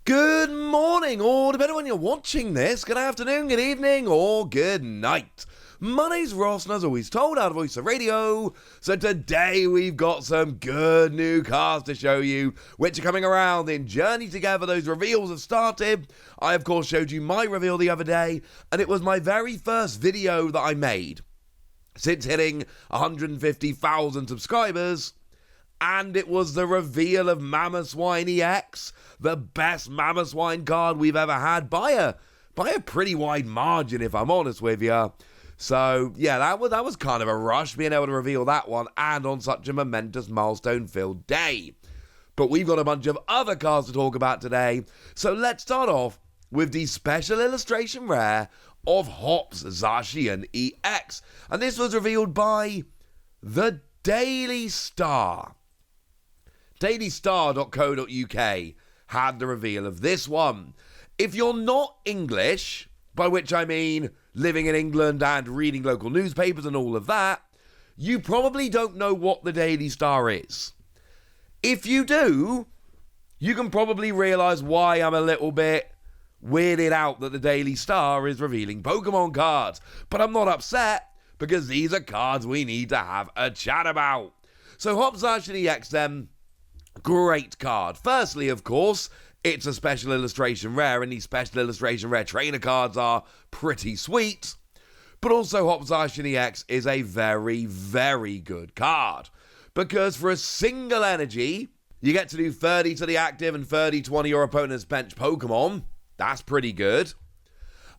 Good morning, or depending on when you're watching this, good afternoon, good evening, or good night. My name's Ross, and as always told, out of Voice of Radio. So today we've got some good new cards to show you, which are coming around in Journey Together. Those reveals have started. I, of course, showed you my reveal the other day, and it was my very first video that I made since hitting 150,000 subscribers. And it was the reveal of Mamoswine EX, the best Mamoswine card we've ever had by a pretty wide margin, if I'm honest with you. So, yeah, that was kind of a rush, being able to reveal that one, and on such a momentous milestone-filled day. But we've got a bunch of other cards to talk about today, so let's start off with the special illustration rare of Hop's Zacian EX. And this was revealed by the Daily Star. dailystar.co.uk had the reveal of this one. If you're not English, by which I mean living in England and reading local newspapers and all of that, you probably don't know what the Daily Star is. If you do, you can probably realise why I'm a little bit weirded out that the Daily Star is revealing Pokemon cards. But I'm not upset, because these are cards we need to have a chat about. So Hop's Zacian EX then, great card. Firstly, of course, it's a special illustration rare, and these special illustration rare trainer cards are pretty sweet. But also, Hop's Zacian EX is a very, very good card, because for a single energy, you get to do 30 to the active and 30 to one of your opponent's bench Pokemon. That's pretty good.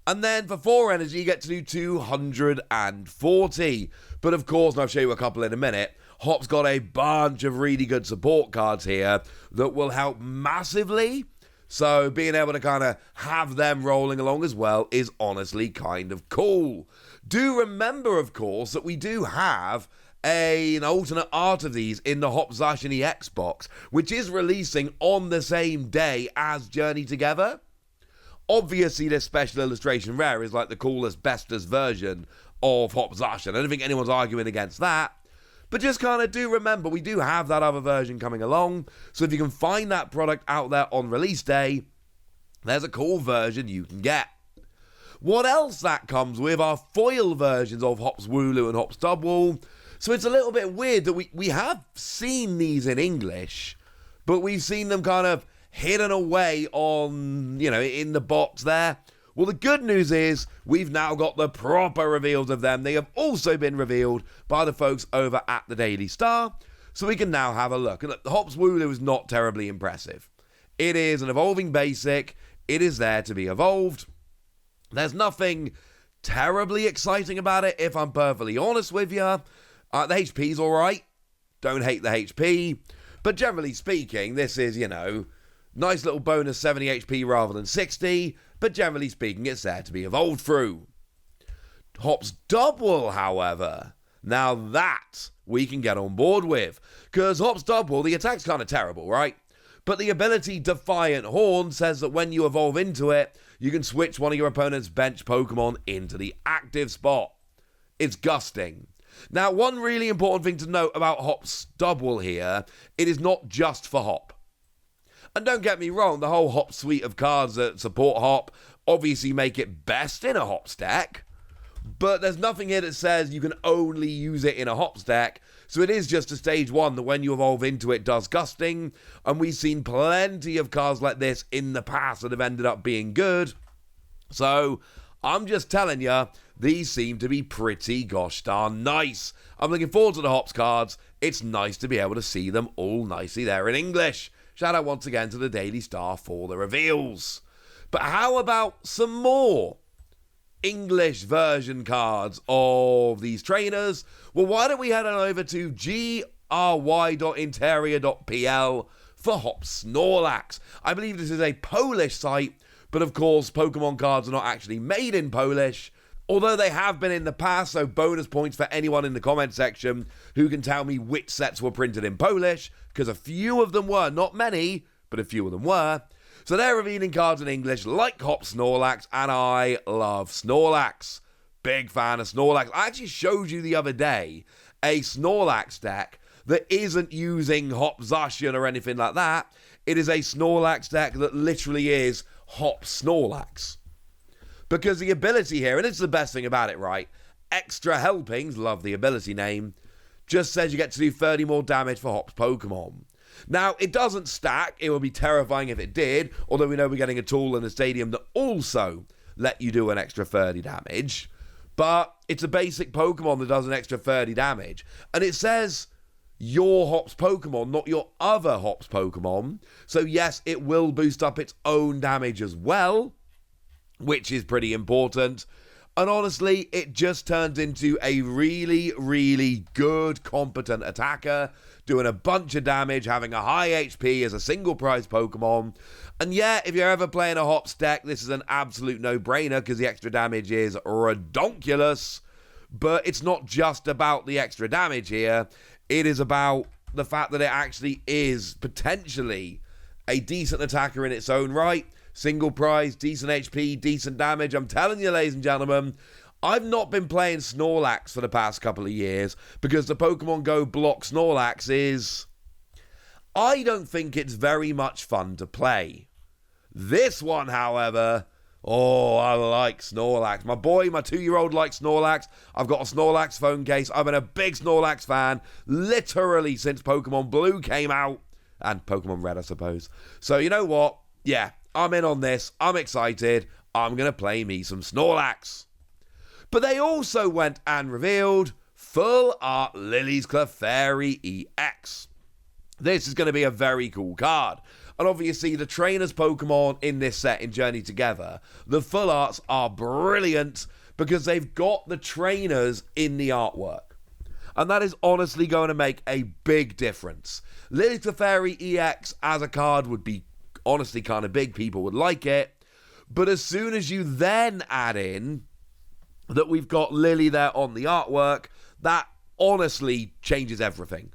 And then for 4 energy, you get to do 240. But of course, and I'll show you a couple in a minute, Hop's got a bunch of really good support cards here that will help massively. So being able to kind of have them rolling along as well is honestly kind of cool. Do remember, of course, that we do have an alternate art of these in the Hop's Zacian EX box, which is releasing on the same day as Journey Together. Obviously, this special illustration rare is like the coolest, bestest version of Hop's Zacian. I don't think anyone's arguing against that. But just kind of do remember, we do have that other version coming along. So if you can find that product out there on release day, there's a cool version you can get. What else that comes with are foil versions of Hop's Wooloo and Hop's Dubwool. So it's a little bit weird that we have seen these in English, but we've seen them kind of hidden away on, in the box there. Well, the good news is we've now got the proper reveals of them. They have also been revealed by the folks over at the Daily Star, so we can now have a look. And the Hop's Wooloo is not terribly impressive. It is an evolving basic. It is there to be evolved. There's nothing terribly exciting about it, if I'm perfectly honest with you. The HP's all right. Don't hate the HP. But generally speaking, this is, nice little bonus 70 HP rather than 60, but generally speaking, it's there to be evolved through. Hop's Dubwool, however, now that we can get on board with, because Hop's Dubwool, the attack's kind of terrible, right? But the ability Defiant Horn says that when you evolve into it, you can switch one of your opponent's bench Pokemon into the active spot. It's gusting. Now, one really important thing to note about Hop's Dubwool here, it is not just for Hop. And don't get me wrong, the whole Hop suite of cards that support Hop obviously make it best in a Hop's deck. But there's nothing here that says you can only use it in a Hop's deck. So it is just a stage 1 that when you evolve into it does gusting. And we've seen plenty of cards like this in the past that have ended up being good. So I'm just telling you, these seem to be pretty gosh darn nice. I'm looking forward to the Hops cards. It's nice to be able to see them all nicely there in English. Shout out once again to the Daily Star for the reveals. But how about some more English version cards of these trainers? Well, why don't we head on over to gry.interior.pl for Hop's Snorlax. I believe this is a Polish site, but of course Pokemon cards are not actually made in Polish, although they have been in the past, so bonus points for anyone in the comment section who can tell me which sets were printed in Polish, because a few of them were, not many, but a few of them were. So they're revealing cards in English like Hop's Snorlax, and I love Snorlax. Big fan of Snorlax. I actually showed you the other day a Snorlax deck that isn't using Hop's Zacian or anything like that. it is a Snorlax deck that literally is Hop Snorlax. Because the ability here, and it's the best thing about it, right? Extra Helpings, love the ability name, just says you get to do 30 more damage for Hop's Pokemon. Now, it doesn't stack. It would be terrifying if it did, although we know we're getting a tool in the stadium that also let you do an extra 30 damage. But it's a basic Pokemon that does an extra 30 damage. And it says your Hop's Pokemon, not your other Hop's Pokemon. So yes, it will boost up its own damage as well, which is pretty important. And honestly, it just turns into a really, really good, competent attacker, doing a bunch of damage, having a high HP as a single prize Pokemon. And yeah, if you're ever playing a Hops deck, this is an absolute no-brainer because the extra damage is redonkulous. But it's not just about the extra damage here. It is about the fact that it actually is potentially a decent attacker in its own right. Single prize, decent HP, decent damage. I'm telling you, ladies and gentlemen, I've not been playing Snorlax for the past couple of years because the Pokemon Go block Snorlax is... I don't think it's very much fun to play. This one, however... Oh, I like Snorlax. My boy, my 2-year-old likes Snorlax. I've got a Snorlax phone case. I've been a big Snorlax fan literally since Pokemon Blue came out. And Pokemon Red, I suppose. So, you know what? Yeah, I'm in on this. I'm excited. I'm going to play me some Snorlax. But they also went and revealed Full Art Lillie's Clefairy EX. This is going to be a very cool card. And obviously, the trainers Pokemon in this set in Journey Together, the full arts are brilliant because they've got the trainers in the artwork. And that is honestly going to make a big difference. Lillie's Clefairy EX as a card would be honestly kind of big. People would like it. But as soon as you then add in that we've got Lillie there on the artwork, that honestly changes everything.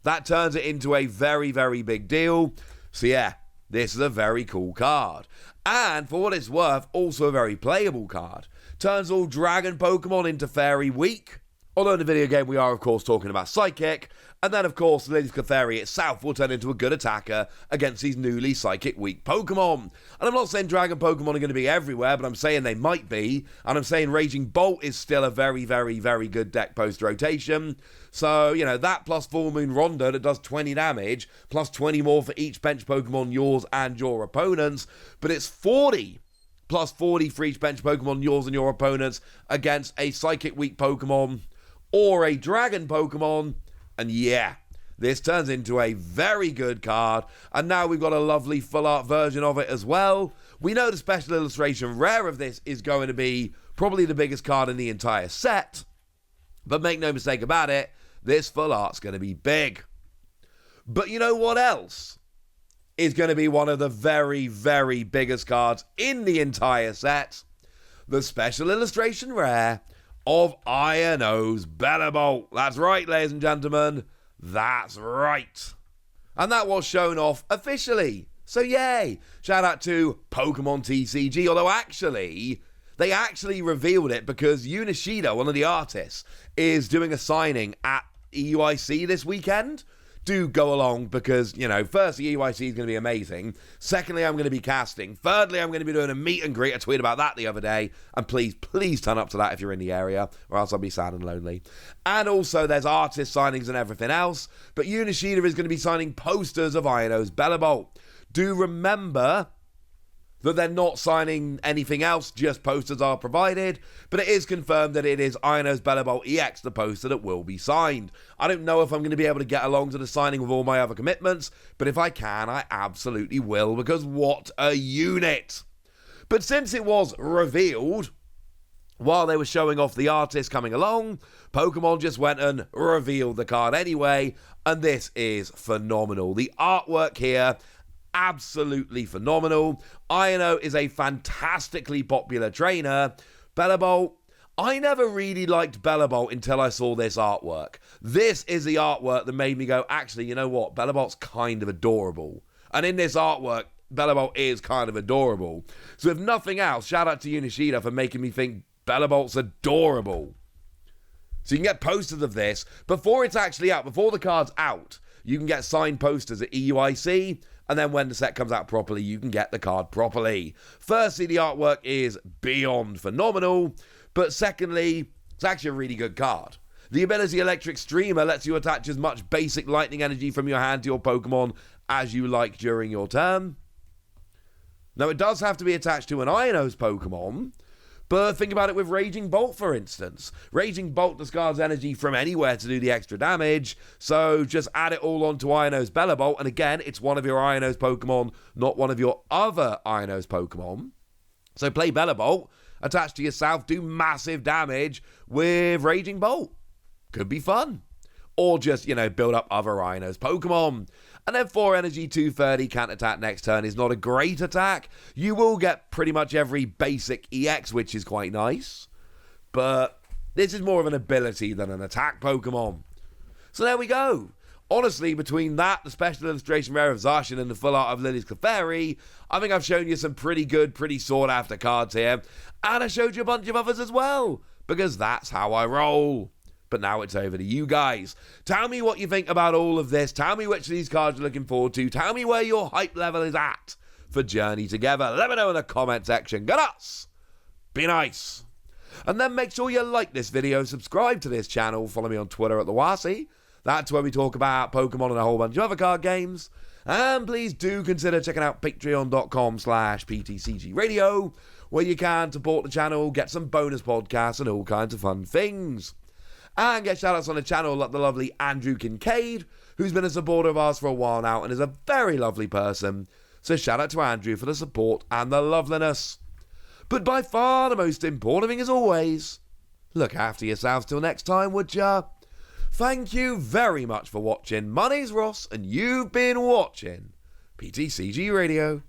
That turns it into a very, very big deal. So yeah, this is a very cool card. And for what it's worth, also a very playable card. Turns all Dragon Pokemon into Fairy Weak. Although in the video game we are of course talking about Psychic. And then of course Lillie's Clefairy itself will turn into a good attacker against these newly Psychic Weak Pokemon. And I'm not saying Dragon Pokemon are going to be everywhere, but I'm saying they might be. And I'm saying Raging Bolt is still a very, very, very good deck post-rotation. So, you know, that plus Full Moon Rondo that does 20 damage, plus 20 more for each bench Pokemon, yours and your opponent's. But it's 40 plus 40 for each bench Pokemon, yours and your opponent's, against a Psychic Weak Pokemon or a Dragon Pokemon. And yeah, this turns into a very good card. And now we've got a lovely full art version of it as well. We know the special illustration rare of this is going to be probably the biggest card in the entire set. But make no mistake about it, this full art's going to be big. But you know what else is going to be one of the very, very biggest cards in the entire set? The special illustration rare of Iono's Bellibolt. That's right, ladies and gentlemen. That's right. And that was shown off officially. So yay. Shout out to Pokemon TCG. Although actually, they actually revealed it because Yoshida, one of the artists, is doing a signing at EUIC this weekend. Do go along because, you know, firstly, EUIC is going to be amazing. Secondly, I'm going to be casting. Thirdly, I'm going to be doing a meet and greet. I tweeted about that the other day. And please, please turn up to that if you're in the area, or else I'll be sad and lonely. And also, there's artist signings and everything else. But Yoshida is going to be signing posters of Iono's Bellibolt. Do remember that they're not signing anything else, just posters are provided, but it is confirmed that it is Iono's Bellibolt EX, the poster that will be signed. I don't know if I'm going to be able to get along to the signing with all my other commitments, but if I can, I absolutely will, because what a unit! But since it was revealed, while they were showing off the artist coming along, Pokemon just went and revealed the card anyway, and this is phenomenal. The artwork here, absolutely phenomenal. Iono is a fantastically popular trainer. Bellibolt, I never really liked Bellibolt until I saw this artwork. This is the artwork that made me go, actually, you know what? Bellibolt's kind of adorable. And in this artwork, Bellibolt is kind of adorable. So if nothing else, shout out to Yoshida for making me think Bellibolt's adorable. So you can get posters of this before it's actually out, before the card's out. You can get signed posters at EUIC. and then when the set comes out properly, you can get the card properly. Firstly, the artwork is beyond phenomenal, but secondly, it's actually a really good card. The ability Electric Streamer lets you attach as much basic lightning energy from your hand to your Pokemon as you like during your turn. Now, it does have to be attached to an Iono's Pokemon, but think about it with Raging Bolt, for instance. Raging Bolt discards energy from anywhere to do the extra damage, so just add it all onto Iono's Bellibolt, and again, it's one of your Iono's Pokemon, not one of your other Iono's Pokemon. So play Bellibolt, attach to yourself, do massive damage with Raging Bolt. Could be fun. Or just, build up other Iono's Pokemon. And then 4 energy, 230, can't attack next turn is not a great attack. You will get pretty much every basic EX, which is quite nice. But this is more of an ability than an attack Pokemon. So there we go. Honestly, between that, the special illustration rare of Zacian and the full art of Lillie's Clefairy, I think I've shown you some pretty good, pretty sought after cards here. And I showed you a bunch of others as well, because that's how I roll. But now it's over to you guys. Tell me what you think about all of this. Tell me which of these cards you're looking forward to. Tell me where your hype level is at for Journey Together. Let me know in the comment section. Get us! Be nice! And then make sure you like this video, subscribe to this channel, follow me on Twitter at the Wasi. That's where we talk about Pokemon and a whole bunch of other card games. And please do consider checking out patreon.com/PTCG Radio, where you can support the channel, get some bonus podcasts and all kinds of fun things. And get shoutouts on the channel like the lovely Andrew Kincaid, who's been a supporter of ours for a while now and is a very lovely person. So shout out to Andrew for the support and the loveliness. But by far the most important thing as always, look after yourselves till next time, would ya? Thank you very much for watching. My name's Ross and you've been watching PTCG Radio.